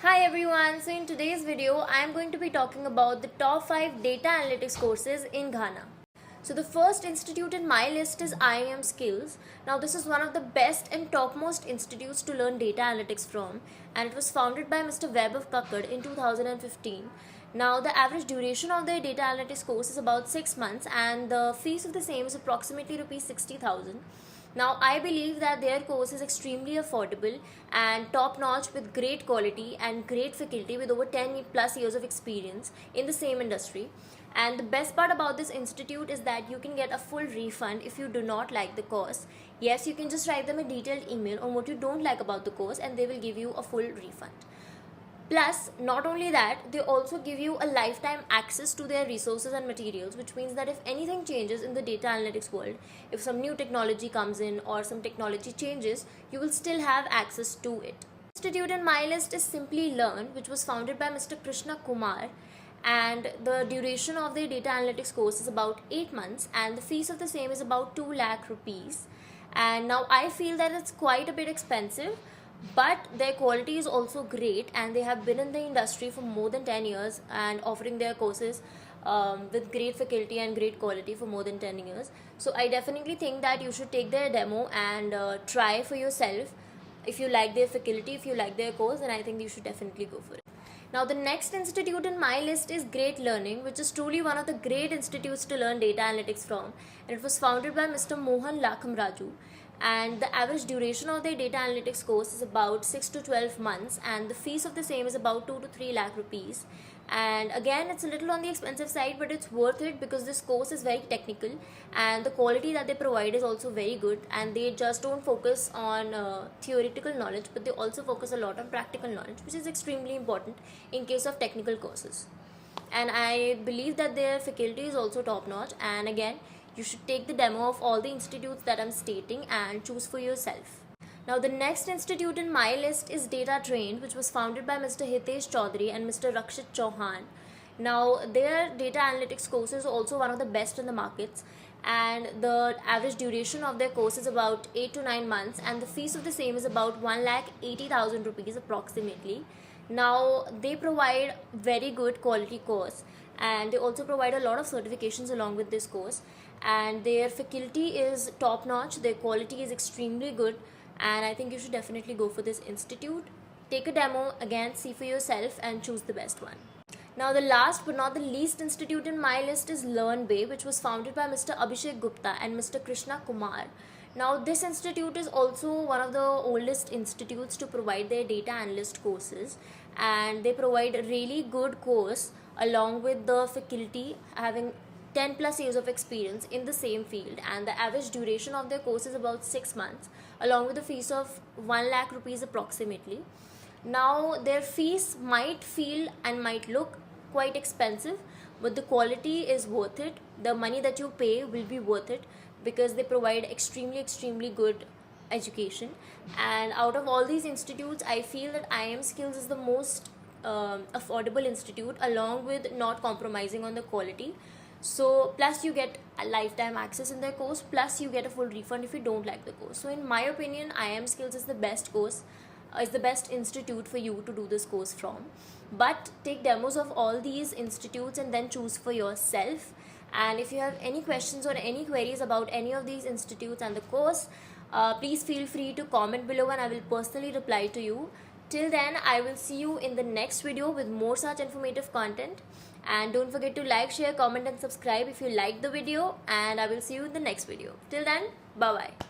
Hi everyone, so in today's video I am going to be talking about the top 5 data analytics courses in Ghana. So the first institute in my list is IIM Skills. Now this is one of the best and topmost institutes to learn data analytics from, and it was founded by Mr. Webb of Packard in 2015. Now the average duration of their data analytics course is about 6 months and the fees of the same is approximately rupees 60,000. Now, I believe that their course is extremely affordable and top notch with great quality and great faculty with over 10 plus years of experience in the same industry. And the best part about this institute is that you can get a full refund if you do not like the course. Yes, you can just write them a detailed email on what you don't like about the course and they will give you a full refund. Plus, not only that, they also give you a lifetime access to their resources and materials, which means that if anything changes in the data analytics world, if some new technology comes in or some technology changes, you will still have access to it. Institute in my list is Simply Learn, which was founded by Mr. Krishna Kumar, and the duration of their data analytics course is about 8 months and the fees of the same is about 2 lakh rupees. And now I feel that it's quite a bit expensive, but their quality is also great and they have been in the industry for more than 10 years and offering their courses with great faculty and great quality for more than 10 years. So I definitely think that you should take their demo and try for yourself. If you like their faculty, if you like their course, then I think you should definitely go for it. Now the next institute in my list is Great Learning, which is truly one of the great institutes to learn data analytics from, and it was founded by Mr. Mohan Lakham Raju, and the average duration of their data analytics course is about 6 to 12 months and the fees of the same is about 2 to 3 lakh rupees. And again, it's a little on the expensive side, but it's worth it because this course is very technical and the quality that they provide is also very good, and they just don't focus on theoretical knowledge, but they also focus a lot on practical knowledge, which is extremely important in case of technical courses. And I believe that their faculty is also top notch, and again, you should take the demo of all the institutes that I'm stating and choose for yourself. Now the next institute in my list is Data Trained, which was founded by Mr. Hitesh Chaudhary and Mr. Rakshit Chauhan. Now their data analytics course is also one of the best in the markets, and the average duration of their course is about 8 to 9 months and the fees of the same is about 1,80,000 rupees approximately. Now they provide very good quality course and they also provide a lot of certifications along with this course, and their faculty is top notch, their quality is extremely good, and I think you should definitely go for this institute. Take a demo, again see for yourself and choose the best one. Now the last but not the least institute in my list is LearnBay, which was founded by Mr. Abhishek Gupta and Mr. Krishna Kumar. Now this institute is also one of the oldest institutes to provide their data analyst courses, and they provide a really good course along with the faculty having 10 plus years of experience in the same field, and the average duration of their course is about 6 months along with the fees of 1 lakh rupees approximately. Now their fees might feel and might look quite expensive, but the quality is worth it. The money that you pay will be worth it because they provide extremely good education. And out of all these institutes, I feel that IIM Skills is the most affordable institute, along with not compromising on the quality. So plus you get a lifetime access in their course, plus you get a full refund if you don't like the course. So in my opinion, IIM Skills is the best course, is the best institute for you to do this course from. But take demos of all these institutes and then choose for yourself. And if you have any questions or any queries about any of these institutes and the course, please feel free to comment below and I will personally reply to you. Till then, I will see you in the next video with more such informative content. And don't forget to like, share, comment and subscribe if you liked the video, and I will see you in the next video. Till then, bye bye.